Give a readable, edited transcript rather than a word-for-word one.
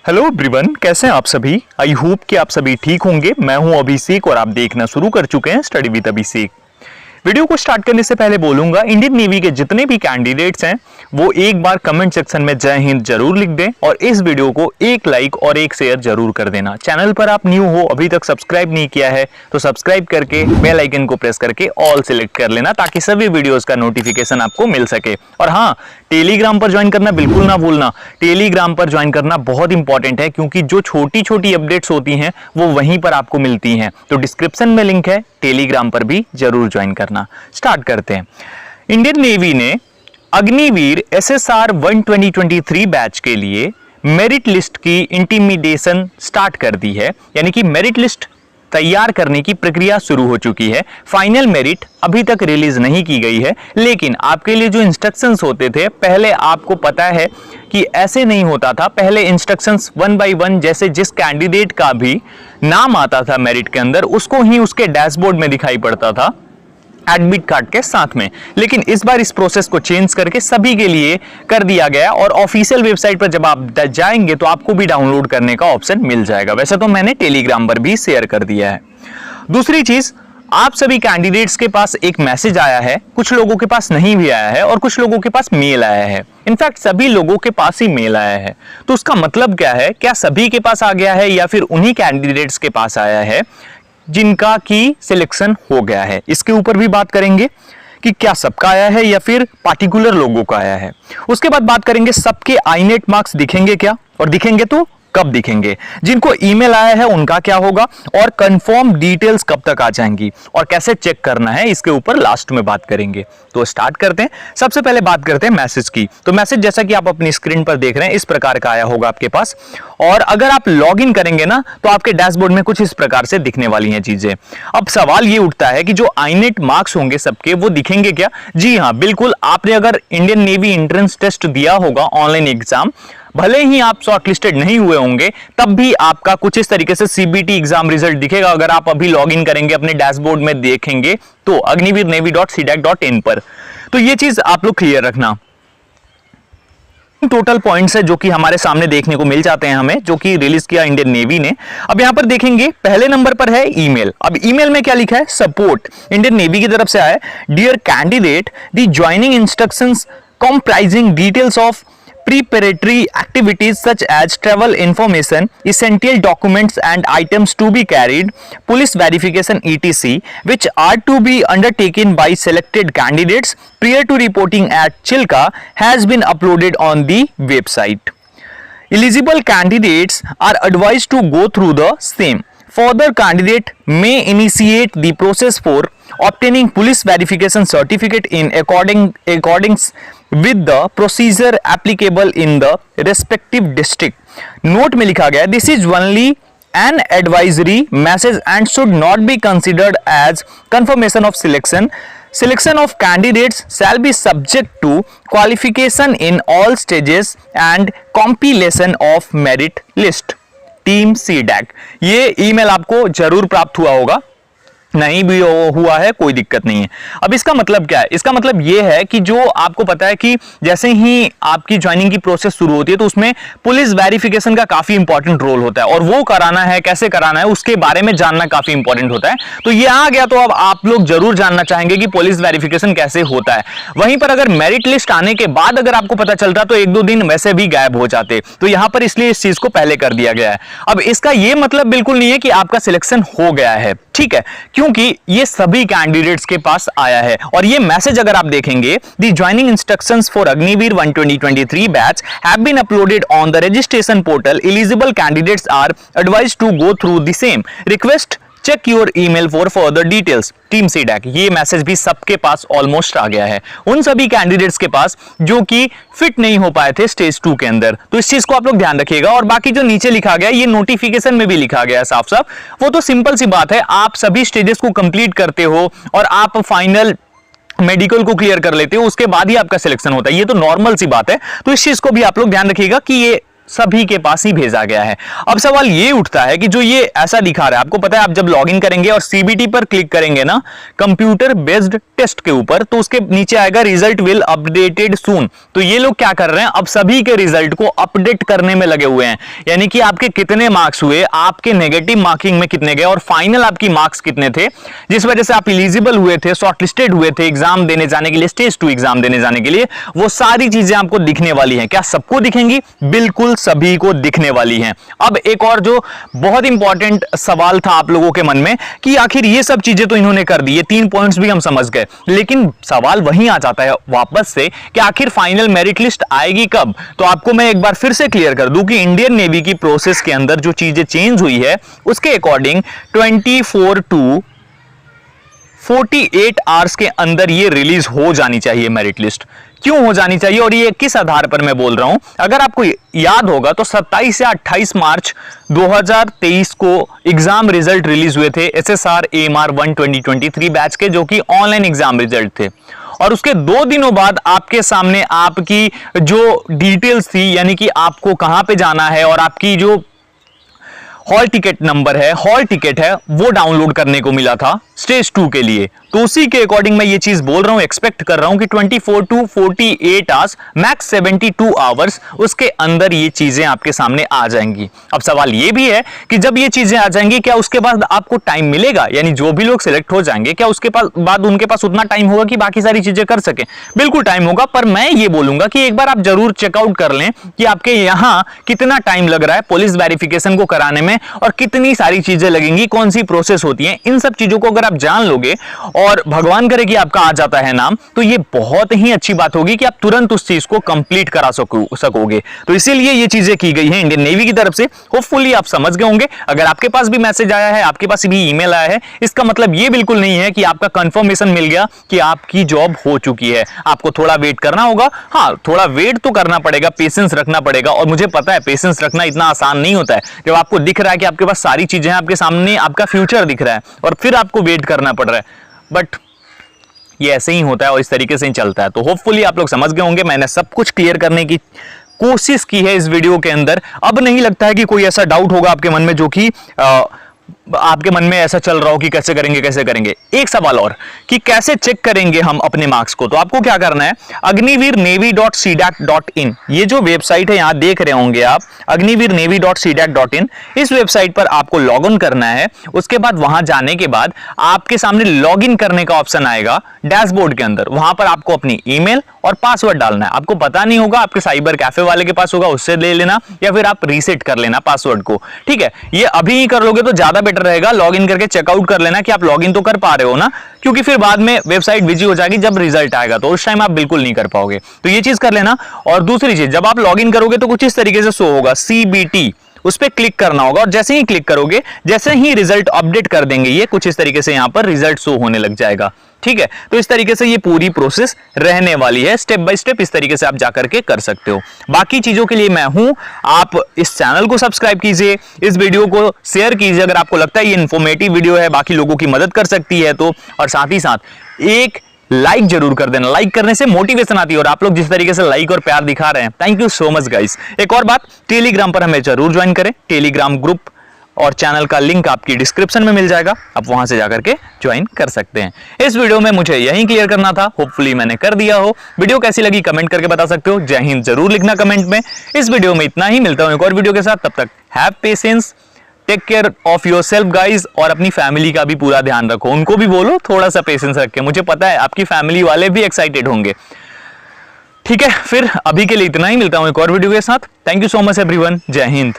Hello everyone, कैसे हैं आप सभी। आई होप कि आप सभी ठीक होंगे। मैं हूं अभिषेक और आप देखना शुरू कर चुके हैं स्टडी विद अभिषेक। वीडियो को स्टार्ट करने से पहले बोलूंगा, इंडियन नेवी के जितने भी कैंडिडेट्स हैं वो एक बार कमेंट सेक्शन में जय हिंद जरूर लिख दें और इस वीडियो को एक लाइक और एक शेयर जरूर कर देना। चैनल पर आप न्यू हो, अभी तक सब्सक्राइब नहीं किया है तो सब्सक्राइब करके बेल आइकन को प्रेस करके ऑल सिलेक्ट कर लेना ताकि सभी वीडियोस का नोटिफिकेशन आपको मिल सके। और हाँ, टेलीग्राम पर ज्वाइन करना बिल्कुल ना भूलना। टेलीग्राम पर ज्वाइन करना बहुत इंपॉर्टेंट है क्योंकि जो छोटी छोटी अपडेट्स होती हैं वो वहीं पर आपको मिलती हैं। तो डिस्क्रिप्शन में लिंक है, टेलीग्राम पर भी जरूर ज्वाइन करना। स्टार्ट करते हैं। इंडियन नेवी ने अग्निवीर SSR 1 2023 बैच के लिए मेरिट लिस्ट की इंटीमिडेशन स्टार्ट कर दी है, यानी कि मेरिट लिस्ट तैयार करने की प्रक्रिया शुरू हो चुकी है। फाइनल मेरिट अभी तक रिलीज नहीं की गई है, लेकिन आपके लिए जो इंस्ट्रक्शंस होते थे पहले, आपको पता है कि ऐसे नहीं होता था। पहले इंस्ट्रक्शंस 1 by 1, जैसे जिस कैंडिडेट का भी नाम आता था मेरिट के अंदर उसको ही उसके डैशबोर्ड में दिखाई पड़ता था एडमिट कार्ड के साथ में। लेकिन इस बार इस प्रोसेस को चेंज करके सभी के लिए कर दिया गया और ऑफिशियल वेबसाइट पर जब आप जाएंगे तो आपको भी डाउनलोड करने का ऑप्शन मिल जाएगा। वैसे तो मैंने टेलीग्राम पर भी शेयर कर दिया है। दूसरी चीज, आप सभी कैंडिडेट्स के पास एक मैसेज आया है, कुछ लोगों के पास नहीं भी आया है और कुछ लोगों के पास मेल आया है। इनफैक्ट सभी लोगों के पास ही मेल आया है। तो उसका मतलब क्या है? क्या सभी के पास आ गया है या फिर उन्हीं कैंडिडेट्स के पास आया है जिनका की सिलेक्शन हो गया है? इसके ऊपर भी बात करेंगे कि क्या सबका आया है या फिर पार्टिकुलर लोगों का आया है। उसके बाद बात करेंगे सबके आईनेट मार्क्स दिखेंगे क्या, और दिखेंगे तो कब दिखेंगे। जिनको ईमेल आया है उनका क्या होगा और कंफर्म डिटेल्स कब तक आ जाएंगी और कैसे चेक करना है, इसके ऊपर लास्ट में बात करेंगे। तो स्टार्ट करते हैं। सबसे पहले बात करते हैं मैसेज की। तो मैसेज जैसा कि आप अपनी स्क्रीन पर देख रहे हैं इस प्रकार का आया होगा आपके पास, और अगर आप लॉग इन करेंगे ना तो आपके डैशबोर्ड में कुछ इस प्रकार से दिखने वाली हैं चीजें। अब सवाल ये उठता है कि जो आईनेट मार्क्स होंगे सबके वो दिखेंगे क्या? जी हाँ, बिल्कुल। आपने अगर इंडियन नेवी एंट्रेंस टेस्ट दिया होगा ऑनलाइन एग्जाम, भले ही आप शॉर्टलिस्टेड नहीं हुए होंगे तब भी आपका कुछ इस तरीके से CBT एग्जाम रिजल्ट दिखेगा। अगर आप अभी लॉग इन करेंगे, अपने डैशबोर्ड में देखेंगे तो agniveernavy.cdac.in पर। तो ये चीज आप लोग क्लियर रखना। टोटल पॉइंट्स है जो कि हमारे सामने देखने को मिल जाते हैं हमें, जो कि रिलीज किया इंडियन नेवी ने। अब यहां पर देखेंगे पहले नंबर पर है ईमेल। अब ईमेल में क्या लिखा है? सपोर्ट इंडियन नेवी की तरफ से आया, dear candidate, the joining instructions comprising details of preparatory activities such as travel information, essential documents and items to be carried, police verification etc, which are to be undertaken by selected candidates prior to reporting at Chilka, has been uploaded on the website. Eligible candidates are advised to go through the same. Further, candidate may initiate the process for obtaining police verification certificate in accordance with the procedure applicable in the respective district. Note में लिखा गया, this is only an advisory message and should not be considered as confirmation of selection. Selection of candidates shall be subject to qualification in all stages and compilation of merit list. Team CDAC। ये email आपको जरूर प्राप्त हुआ होगा, नहीं भी हुआ है कोई दिक्कत नहीं है। अब इसका मतलब क्या है? इसका मतलब ये है कि जो आपको पता है कि जैसे ही आपकी ज्वाइनिंग की प्रोसेस शुरू होती है तो उसमें पुलिस वेरिफिकेशन का काफी इंपॉर्टेंट रोल होता है और वो कराना है, कैसे कराना है उसके बारे में जानना काफी इंपॉर्टेंट होता है। तो ये आ गया तो अब आप लोग जरूर जानना चाहेंगे कि पुलिस वेरिफिकेशन कैसे होता है। वहीं पर अगर मेरिट लिस्ट आने के बाद अगर आपको पता चलता तो 1-2 दिन वैसे भी गायब हो जाते। तो यहां पर इसलिए इस चीज को पहले कर दिया गया है। अब इसका यह मतलब बिल्कुल नहीं है कि आपका सिलेक्शन हो गया है, ठीक है, क्योंकि ये सभी कैंडिडेट्स के पास आया है। और ये मैसेज अगर आप देखेंगे, the joining instructions for Agniveer 1 2023 batch have been uploaded on the registration portal. Eligible candidates are advised to go through the same. Request check your email for further details, team CDAC। ये message भी सबके पास almost आ गया है, उन सभी candidates के पास जो कि फिट नहीं हो पाए थे स्टेज 2 के अंदर। तो इस चीज को आप लोग ध्यान रखिएगा। और बाकी जो नीचे लिखा गया, ये नोटिफिकेशन में भी लिखा गया है साफ साफ, वो तो सिंपल सी बात है। आप सभी स्टेजेस को कंप्लीट करते हो और आप फाइनल मेडिकल को क्लियर कर लेते हो, उसके बाद ही आपका सिलेक्शन होता है। ये तो नॉर्मल सी बात है। तो इस चीज को भी आप लोग ध्यान रखिएगा कि ये सभी के पास ही भेजा गया है। अब सवाल ये उठता है कि जो ये ऐसा दिखा रहा है, आपको पता है आप जब लॉगिन करेंगे और सीबीटी पर क्लिक करेंगे ना कंप्यूटर बेस्ड टेस्ट के ऊपर, तो उसके नीचे आएगा रिजल्ट विल अपडेटेड सून। तो ये लोग क्या कर रहे हैं, अब सभी के रिजल्ट को अपडेट करने में लगे हुए हैं, यानी कि आपके कितने मार्क्स हुए, आपके नेगेटिव मार्किंग में कितने गए और फाइनल आपकी मार्क्स कितने थे, जिस वजह से आप एलिजिबल हुए थे, शॉर्टलिस्टेड हुए थे एग्जाम देने जाने के लिए, स्टेज 2 एग्जाम देने जाने के लिए, वो सारी चीजें आपको दिखने वाली हैं। क्या सबको दिखेंगी? बिल्कुल सभी को दिखने वाली हैं। अब एक और जो बहुत इंपॉर्टेंट सवाल था आप लोगों के मन में कि आखिर ये सब चीजें तो इन्होंने कर दी, ये 3 पॉइंट्स भी हम समझ गए, लेकिन सवाल वहीं आ जाता है वापस से कि आखिर फाइनल मेरिट लिस्ट आएगी कब? तो आपको मैं एक बार फिर से क्लियर कर दूं कि इंडियन नेवी की प्रोसेस के अंदर जो चीजें चेंज हुई है उसके अकॉर्डिंग 24 to 48 आवर्स के अंदर ये रिलीज हो जानी चाहिए मेरिट लिस्ट। क्यों हो जानी चाहिए और ये किस आधार पर मैं बोल रहा हूं? अगर आपको याद होगा तो 27 या 28 मार्च 2023 को एग्जाम रिजल्ट रिलीज हुए थे SSR AMR 1 2023 बैच के, जो कि ऑनलाइन एग्जाम रिजल्ट थे। और उसके 2 दिनों बाद आपके सामने आपकी जो डिटेल्स थी, यानी कि आपको कहां पे जाना है और आपकी जो हॉल टिकट नंबर है, हॉल टिकट है, वो डाउनलोड करने को मिला था स्टेज 2 के लिए। तो उसी के अकॉर्डिंग मैं ये चीज बोल रहा हूं, एक्सपेक्ट कर रहा हूं कि 24 to 48 आवर्स, मैक्स 72 आवर्स, उसके अंदर ये चीजें आपके सामने आ जाएंगी। अब सवाल ये भी है कि जब ये चीजें आ जाएंगी, क्या उसके बाद आपको टाइम मिलेगा? यानी जो भी लोग सिलेक्ट हो जाएंगे, क्या उसके बाद उनके पास उतना टाइम होगा कि बाकी सारी चीजें कर सके? बिल्कुल टाइम होगा, पर मैं ये बोलूंगा कि एक बार आप जरूर चेकआउट कर लें कि आपके यहां कितना टाइम लग रहा है पुलिस वेरिफिकेशन को कराने में और कितनी सारी चीजें लगेंगी, कौन सी प्रोसेस होती है। इन सब चीजों को अगर आप जान लोगे और भगवान करे कि आपका आ जाता है नाम, तो ये बहुत ही अच्छी बात होगी कि आप तुरंत उस चीज को कंप्लीट करा सकोगे। तो इसीलिए ये चीजें की गई हैं इंडियन नेवी की तरफ से। होपफुली आप समझ गए होंगे। अगर आपके पास भी मैसेज आया है, आपके पास भी ईमेल आया है, इसका मतलब ये बिल्कुल नहीं है कि आपका कंफर्मेशन मिल गया कि आपकी जॉब हो चुकी है। आपको थोड़ा वेट करना होगा। हाँ, थोड़ा वेट तो करना पड़ेगा, पेशेंस रखना पड़ेगा। और मुझे पता है पेशेंस रखना इतना आसान नहीं होता है। जब आपको दिख रहा है कि आपके पास सारी चीजें हैं, आपके सामने आपका फ्यूचर दिख रहा है और फिर आपको वेट करना पड़ रहा है, बट ये ऐसे ही होता है और इस तरीके से ही चलता है। तो होपफुली आप लोग समझ गए होंगे। मैंने सब कुछ क्लियर करने की कोशिश की है इस वीडियो के अंदर। अब नहीं लगता है कि कोई ऐसा डाउट होगा आपके मन में जो कि आपके मन में ऐसा चल रहा हो कि कैसे करेंगे। एक सवाल और कि कैसे चेक करेंगे हम अपने मार्क्स को? तो आपको क्या करना है, agniveernavy.cdac.in, ये जो वेबसाइट है यहां देख रहे होंगे आप, agniveernavy.cdac.in, इस वेबसाइट पर आपको लॉग इन करना है। उसके बाद वहां जाने के बाद आपके सामने लॉग इन करने का ऑप्शन आएगा डैशबोर्ड के अंदर। वहां पर आपको अपनी ईमेल और पासवर्ड डालना है। आपको पता नहीं होगा, आपके साइबर कैफे वाले के पास होगा, उससे ले लेना या फिर आप रीसेट कर लेना पासवर्ड को। ठीक है, ये अभी ही कर लोगे तो ज्यादा बेटर रहेगा। लॉगिन करके चेकआउट कर लेना कि आप लॉगिन तो कर पा रहे हो ना, क्योंकि फिर बाद में वेबसाइट बिजी हो जाएगी जब रिजल्ट आएगा, तो उस टाइम आप बिल्कुल नहीं कर पाओगे। तो ये चीज कर लेना। और दूसरी चीज, जब आप लॉगिन करोगे तो कुछ इस तरीके से शो होगा CBT, उस पर क्लिक करना होगा और जैसे ही क्लिक करोगे, जैसे ही रिजल्ट अपडेट कर देंगे, ये कुछ इस तरीके से यहां पर रिजल्ट शो होने लग जाएगा। ठीक है, तो इस तरीके से ये पूरी प्रोसेस रहने वाली है। स्टेप बाय स्टेप इस तरीके से आप जाकर के कर सकते हो। बाकी चीजों के लिए मैं हूं, आप इस चैनल को सब्सक्राइब कीजिए, इस वीडियो को शेयर कीजिए अगर आपको लगता है ये इन्फॉर्मेटिव वीडियो है, बाकी लोगों की मदद कर सकती है तो। और साथ ही साथ एक लाइक जरूर कर देना। लाइक करने से मोटिवेशन आती है और आप लोग जिस तरीके से लाइक और प्यार दिखा रहे हैं, thank you so much guys. एक और बात, टेलीग्राम पर हमें जरूर ज्वाइन करें। टेलीग्राम ग्रुप और चैनल का लिंक आपकी डिस्क्रिप्शन में मिल जाएगा, आप वहां से जाकर के ज्वाइन कर सकते हैं। इस वीडियो में मुझे यही क्लियर करना था, होपफुली मैंने कर दिया हो। वीडियो कैसी लगी कमेंट करके बता सकते हो। जय हिंद जरूर लिखना कमेंट में। इस वीडियो में इतना ही, मिलता हूं एक और वीडियो के साथ। तब तक have patience, take care of yourself guys, और अपनी फैमिली का भी पूरा ध्यान रखो। उनको भी बोलो थोड़ा सा पेशेंस रखें, मुझे पता है आपकी फैमिली वाले भी एक्साइटेड होंगे। ठीक है, फिर अभी के लिए इतना ही, मिलता हूं एक और वीडियो के साथ। Thank you so much everyone, जय हिंद।